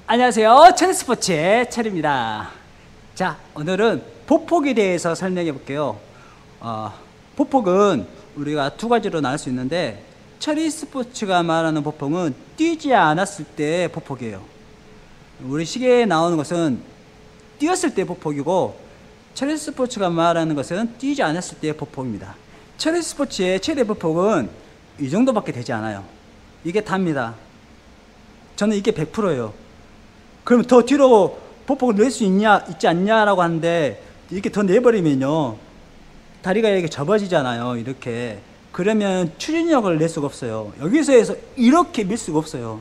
안녕하세요. 체리스포츠의 체리입니다. 자, 오늘은 보폭에 대해서 설명해 볼게요. 보폭은 우리가 두 가지로 나눌 수 있는데, 체리스포츠가 말하는 보폭은 뛰지 않았을 때 보폭이에요. 우리 시계에 나오는 것은 뛰었을 때 보폭이고, 체리스포츠가 말하는 것은 뛰지 않았을 때 보폭입니다. 체리스포츠의 최대 보폭은 이 정도밖에 되지 않아요. 이게 답니다. 저는 이게 100%예요. 그러면 더 뒤로 보폭을 낼 수 있지 않냐라고 하는데, 이렇게 더 내버리면요, 다리가 이렇게 접어지잖아요. 이렇게. 그러면 추진력을 낼 수가 없어요. 여기서 해서 이렇게 밀 수가 없어요.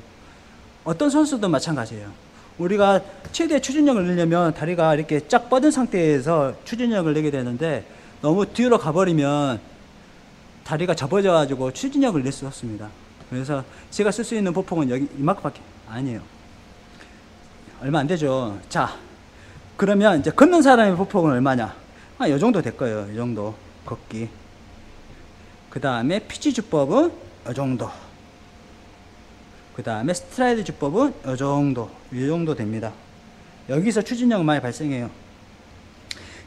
어떤 선수도 마찬가지예요. 우리가 최대 추진력을 내려면 다리가 이렇게 쫙 뻗은 상태에서 추진력을 내게 되는데, 너무 뒤로 가버리면 다리가 접어져가지고 추진력을 낼 수 없습니다. 그래서 제가 쓸 수 있는 보폭은 여기 이만큼밖에 아니에요. 얼마 안 되죠. 자, 그러면 이제 걷는 사람의 보폭은 얼마냐? 이 정도 될 거예요. 이 정도 걷기. 그 다음에 피치 주법은 이 정도. 그 다음에 스트라이드 주법은 이 정도 됩니다. 여기서 추진력은 많이 발생해요.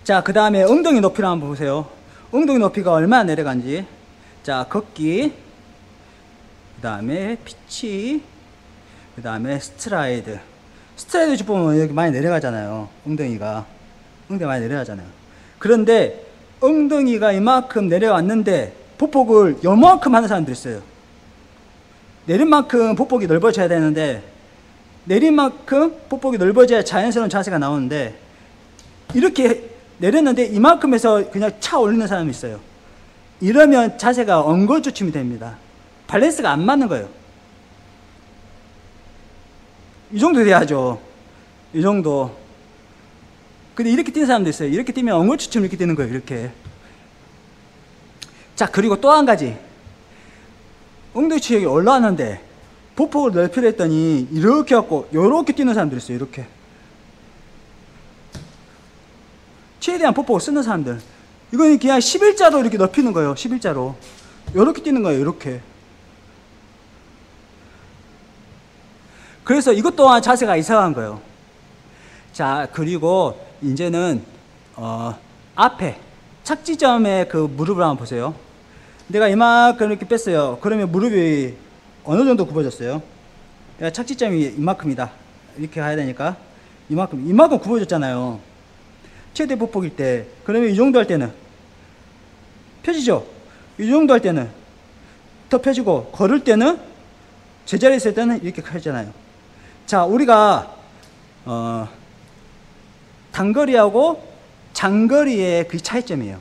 자, 그 다음에 엉덩이 높이를 한번 보세요. 엉덩이 높이가 얼마나 내려간지. 자, 걷기. 그 다음에 피치. 그 다음에 스트라이드. 스트라이드 주법은 여기 많이 내려가잖아요. 엉덩이가 많이 내려가잖아요. 그런데 엉덩이가 이만큼 내려왔는데 보폭을 요만큼 하는 사람들이 있어요. 내린 만큼 보폭이 넓어져야 되는데, 내린 만큼 보폭이 넓어져야 자연스러운 자세가 나오는데, 이렇게 내렸는데 이만큼 해서 그냥 차 올리는 사람이 있어요. 이러면 자세가 엉거주춤이 됩니다. 밸런스가 안 맞는 거예요. 이 정도 돼야죠. 이 정도. 근데 이렇게 뛰는 사람도 있어요. 이렇게 뛰면 엉거주춤 이렇게 뛰는 거예요. 이렇게. 자, 그리고 또 한 가지. 엉덩이 체력이 올라왔는데 보폭을 넓히려 했더니 이렇게 갖고 이렇게 뛰는 사람들이 있어요. 이렇게. 최대한 보폭을 쓰는 사람들. 이거는 그냥 11자로 이렇게 넓히는 거예요. 11자로. 이렇게 뛰는 거예요. 이렇게. 그래서 이것 또한 자세가 이상한 거예요. 자, 그리고 이제는 앞에 착지점에 그 무릎을 한번 보세요. 내가 이만큼 이렇게 뺐어요. 그러면 무릎이 어느 정도 굽어졌어요? 착지점이 이만큼이다. 이렇게 가야 되니까 이만큼 굽어졌잖아요. 최대 보폭일 때. 그러면 이 정도 할 때는 펴지죠? 이 정도 할 때는 더 펴지고, 걸을 때는 제자리에 있을 때는 이렇게 펴지잖아요. 자, 우리가 단거리하고 장거리의 그 차이점이에요.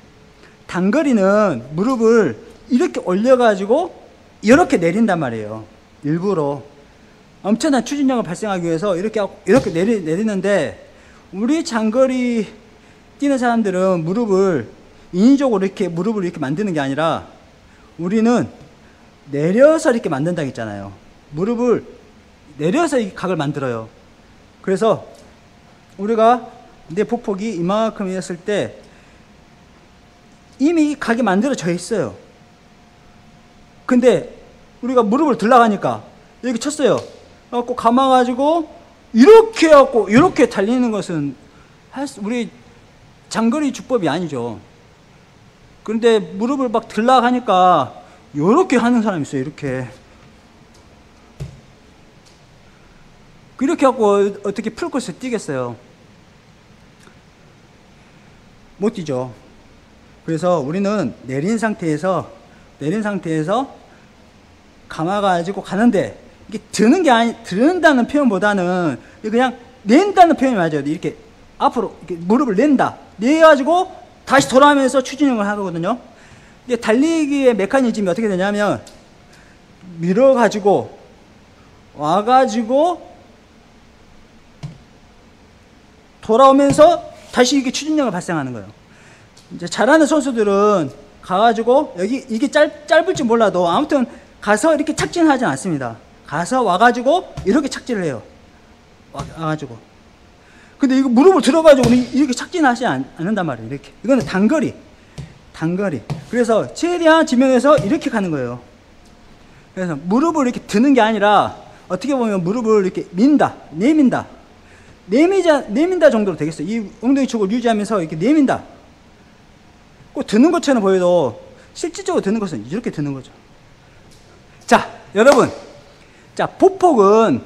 단거리는 무릎을 이렇게 올려가지고 이렇게 내린단 말이에요. 일부러 엄청난 추진력을 발생하기 위해서 이렇게 내리는데, 우리 장거리 뛰는 사람들은 무릎을 인위적으로 이렇게 무릎을 이렇게 만드는 게 아니라, 우리는 내려서 이렇게 만든다고 했잖아요. 무릎을 내려서 이 각을 만들어요. 그래서 우리가 내 보폭이 이만큼이었을 때 이미 각이 만들어져 있어요. 근데 우리가 무릎을 들라가니까 이렇게 쳤어요. 그래갖고 감아가지고 이렇게 해갖고 이렇게 달리는 것은 우리 장거리 주법이 아니죠. 그런데 무릎을 막 들라가니까 이렇게 하는 사람이 있어요. 이렇게 하고 어떻게 풀코스 뛰겠어요? 못 뛰죠. 그래서 우리는 내린 상태에서 감아가지고 가는데, 이게 드는다는 표현보다는 그냥 낸다는 표현이 맞아요. 이렇게 앞으로 이렇게 무릎을 내가지고 다시 돌아오면서 추진력을 하거든요. 이게 달리기의 메커니즘이 어떻게 되냐면, 밀어가지고 와가지고 돌아오면서 다시 이게 추진력을 발생하는 거예요. 이제 잘하는 선수들은 가가지고 여기 이게 짧을지 몰라도 아무튼 가서 이렇게 착진을 하지 않습니다. 가서 와가지고 이렇게 착지를 해요. 와가지고. 근데 이거 무릎을 들어가지고 이렇게 착진하지 않는단 말이에요. 이렇게. 이거는 단거리. 그래서 최대한 지면에서 이렇게 가는 거예요. 그래서 무릎을 이렇게 드는 게 아니라 어떻게 보면 무릎을 이렇게 내민다 정도로 되겠어요. 이 엉덩이 축을 유지하면서 이렇게 내민다. 꼭 드는 것처럼 보여도 실질적으로 드는 것은 이렇게 드는 거죠. 자, 여러분. 자, 보폭은,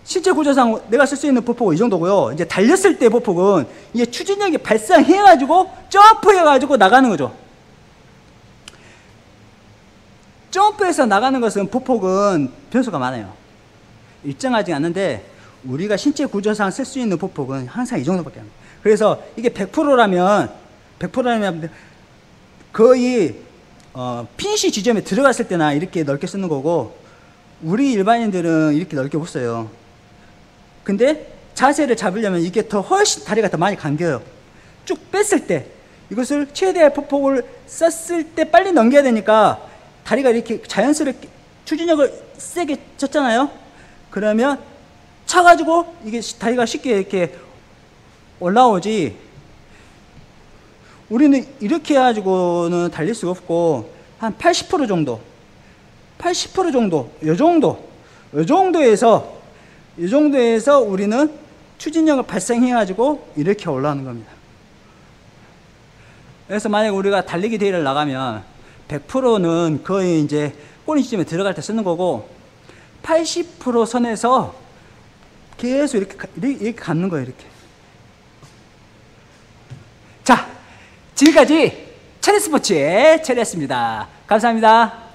실제 구조상 내가 쓸 수 있는 보폭은 이 정도고요. 이제 달렸을 때 보폭은 이게 추진력이 발생해가지고 점프해가지고 나가는 거죠. 점프해서 나가는 것은 보폭은 변수가 많아요. 일정하지 않는데 우리가 신체 구조상 쓸 수 있는 보폭은 항상 이 정도밖에 안 돼요. 그래서 이게 100%라면 거의 피니시 지점에 들어갔을 때나 이렇게 넓게 쓰는 거고, 우리 일반인들은 이렇게 넓게 못 써요. 근데 자세를 잡으려면 이게 더 훨씬 다리가 더 많이 감겨요. 쭉 뺐을 때 이것을 최대의 보폭을 썼을 때 빨리 넘겨야 되니까 다리가 이렇게 자연스럽게 추진력을 세게 쳤잖아요. 그러면 차가지고 이게 다리가 쉽게 이렇게 올라오지, 우리는 이렇게 해가지고는 달릴 수가 없고, 한 80% 정도, 이 정도에서 우리는 추진력을 발생해가지고 이렇게 올라오는 겁니다. 그래서 만약에 우리가 달리기 대회를 나가면 100%는 거의 이제 꼬리 지점에 들어갈 때 쓰는 거고, 80% 선에서 계속 이렇게 갖는 거예요, 이렇게. 자, 지금까지 체리스포츠의 체리였습니다. 감사합니다.